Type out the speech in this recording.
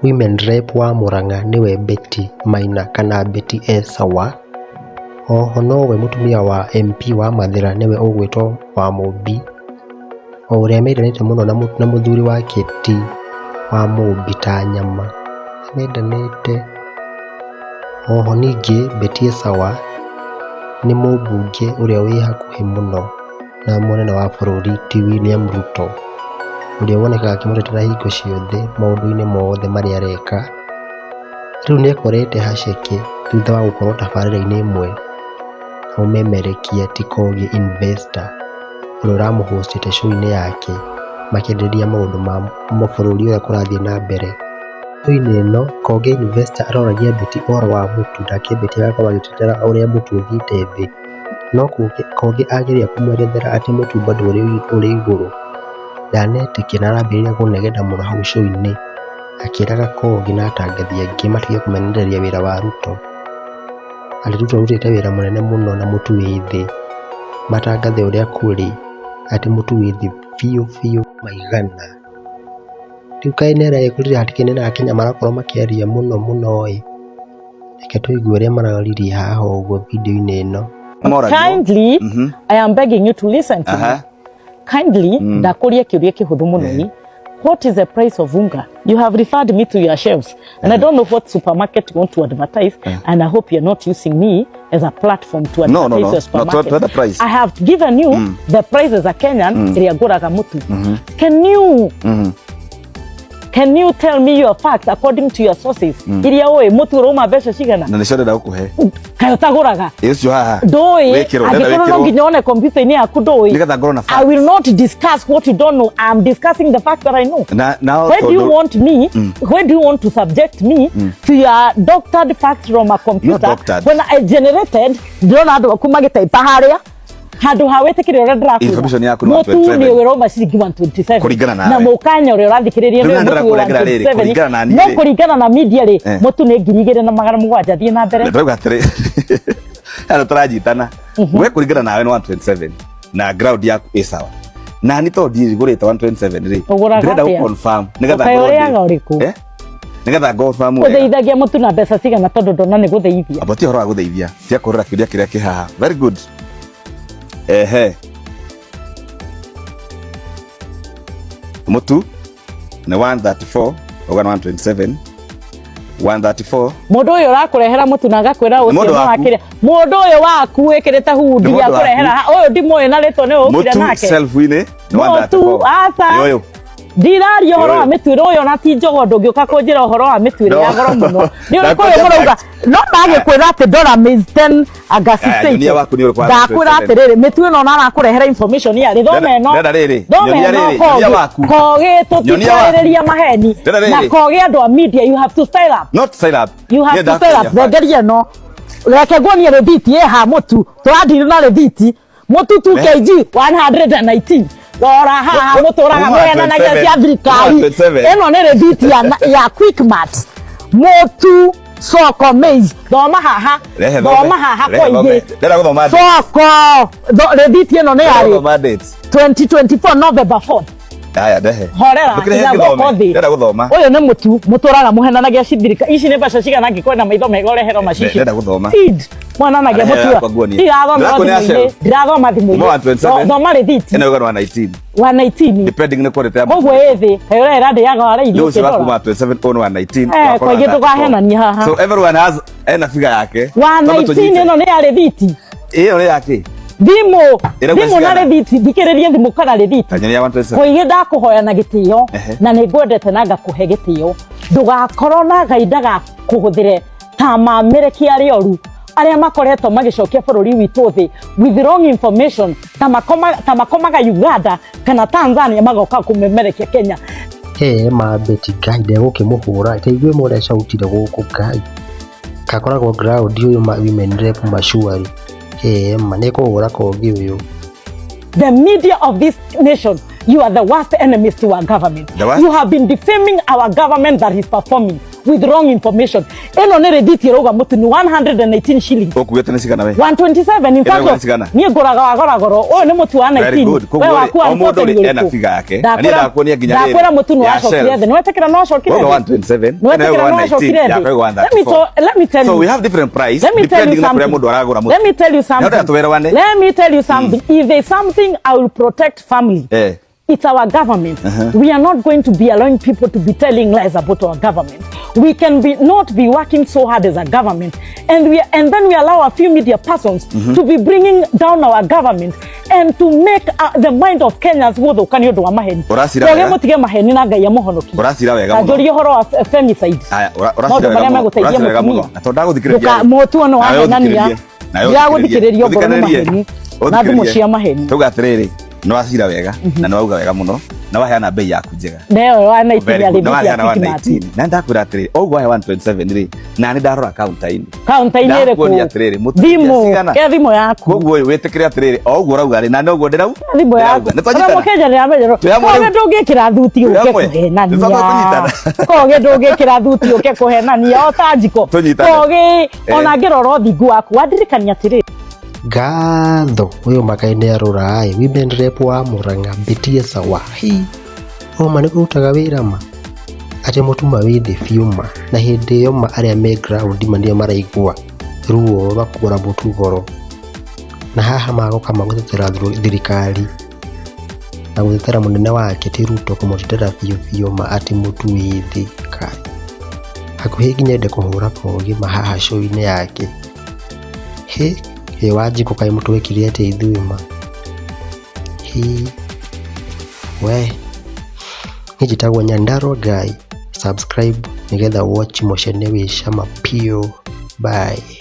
women rep wa Murang'a niwe Betty Maina kana Betty Esawa. Oho nowe mutumia wa MP wa Mathira niwe ugwitwo wa Mumbi. Uria meiranite muno na muthuri wa Kiti wa Mumbi ta nyama. Mendanite. Oho ningi Betty Esawa ni mũmbunge uria wi hakuhi muno na munene wa bururi ti William Ruto, uria wonekaga akimutetera hingo ciothe maundu-ini mothe maria areka. Riu niekorete haceke thutha wa gukorwo tabarĩra-inĩ imwe umemerekia ti Kogi Investor uria uramuhostete show-inĩ yake makienderia maundu ma mabũrũri uria kũrathiĩ na mbere. Show-inĩ ĩno Kogi Investor aroragia Betty ũhoro wa mũtu, ndakĩambĩtie agakorwo agĩtetera ũrĩa mũtu ũthiĩte thĩ, no Kogi ageria kũmwerethera atĩ mũtu bado ũrĩ igũrũ. Ndanetĩkia na arambĩrĩria kũnegena mũno hau show-inĩ, akĩraga Kogi na atangathi angĩ matige kũmenereria wĩra wa Ruto. Arĩ Ruto arutĩte wĩra mũnene mũno na mũtu wĩ thĩ, matangathe ũrĩa kũrĩ atĩ mũtu wĩ thĩ biũ maigana. Riu kaĩ nĩarekurire hatĩka-inĩ na Akenya marakorwo makĩaria mũno reke tũigue ũrĩa mararirie haha ũguo video-inĩ ĩno. Kindly, I am begging you to listen to me. Kindly, ndakuria kiuria kihuthu muno. What is the price of unga? You have referred me to your shelves, and I don't know what supermarket you want to advertise, and I hope you're not using me as a platform to advertise your supermarket. No, the price. I have given you the price as a Kenyan, iriaguraga mutu. Can you tell me your facts according to your sources? Iria oe mutu uroma mbeca cigana? Na nicio ndenda gukuhe. Kayo taguraga. Icio haha. Ndoi. Angĩkorwo no nginya one computer-inĩ yaku ndoi. Nigetha ngorwo na facts. I will not discuss what you don't know. I'm discussing the fact that I know. Where do you want me? Where do you want to subject me to your doctored facts from a computer? When I generated, ndona andu kumagĩtaipa harĩa. Handu hawetekire ora ndirakuga information yaku ni 127 mutu ni wero ciringi 127 kuringana nawe na mukanya uri urathikiriria ni mutu 127 no kuringana na media ri mutu ni 2,700 thie na mbere ndauga atiri ano turanyitana we kuringana nawe ni 127 na ground yaku i sawa na ni to ndiri gurite 127 ri ndenda ku confirm nigetha confirm utheithagia mutu na mbeca cigana tondu ndona ni gutheithia aboti horo wa gutheithia cia kurira kiuria kiria kihaha. Very good. Mutu ni 134 ogana 127 134 mundu uyu rakurehera mutu na gakwira ucio wakiria mundu uyu waku wikirite hundi ya kurehera uyu ndimoe na rito ni ukira nake mutu self-ine ni 134 yoyo ndiraria horo wa mitwire uyu na ti njogo ndungiuka kunjira horo wa mitwire ya goro muno ni uriku uyu murauga no magikwira ati dollar means 10 agasite ndakwira atiriri mitwire no na arakurehera information ya ri thome no Kogi tutikorereria maheni na Kogi andu a media you have to style up not style up you have to style up ndengeria no reke ngonie rediti ha mutu twandire na rediti mutu 2kg 119 Lora haha mutoraga mwena na ya thirikari eno ni rediti ya Quickmart mutu soko maize thoma haha koige soko rediti eno ni ari 2024 November 4 aya dehe ndera guthoma uyu ni mutu mutoraga muhenanagia cithirika ici ni mbeca cigana ngikwenda maitho megorehero macici ndera guthoma mwananagia mutu ndirathoma thimu thoma rediti eno gwa 119 depending ni quality ya ogwo ethi hayora irande yaga wala irio ndio sababu 27 on 119 kwa hiyo tukahenania haha so everyone has ena figure yake 119 eno ni ya rediti iyo ni yake Thimu na rediti ndikiririe thimu kana rediti koige ndakuhoya na gitio na ningwendete na ngakuhe gitio ndugakorwo na gaida ga kuhuthire ta mamereki arioru aria makoretwo magicokia bururi witu thi with wrong information ta makomaga Uganda kana Tanzania magoka kumemerekia Kenya Betty guide gukimuhura iteigwe mure shautire guku kai kakoragwo ground uyu women rep mashuari maneko ora Kogi uyu. The media of this nation, you are the worst enemies to our government. You have been defaming our government that is performing. with wrong information. Eno ne rediti roga mutu ni 118 shillings. Okugete nishikana we. 127 in fact. Ni goraga goro. Oh ne mutu 119. Wewe wakuwa omodo ni ena figa yake. Ani ndakuonia ginya rero. Ndakwera mutu ni washokire the. Nwetekera no shokire. 127. Nwetekera no shokire. Let me tell you. So we have different price depending on mudu aragura mutu. Let me tell you something. If there's something I will protect family. It's our government. We are not going to be allowing people to be telling lies about our government. We can not be working so hard as a government, and then we allow a few media persons to be bringing down our government and to make the mind of Kenyans wotho kanyo do maheni. Oge mutige maheni na ngai amuhonoki. Urasira wega muno. Ngori horo wa femicide. Urasira wega muno. Atonda guthikiriria. Mutu ono wa henania. Ya guthikiriria ngoro maheni. Na ndumu cia maheni. Tuga atiriri. No asira wega na no auga wega muno na waheana bei yaku njega neo wa 19 ya no waheana 119 na ndakwira atiri ogu wahe 127 ri na ni ndarora counter-ini ire ku thimu ke thimu yaku koguo wetekire atiri ogu urauga ri na no guo ndirau thimu yaku na mukenja ni amenyero koge ndungikira thuti uke kuhenania koge ndungikira thuti uke kuhenania o tanjiko koge ona ngirora thingu waku wandirikania atiri Gatho uyu makaine arura women rep wa Murang'a Betie Sawa hi oma ni kutaga wira ma ate mutuma withi fiuma na hindi yo ma aria me ground manio maraigua ruo bakura mutu goro na haha magoka magutetera thirikari na gutetera munene wake ti Ruto kumutetera fiuma ati mutu withi kai hakuhi nginya kuhura kogi mahaha show-ini yake he Wanjiko kai mutu wekire ate ithuima we njitagwo Nyandarua guy subscribe nigetha watch moshene wi shama pio bye.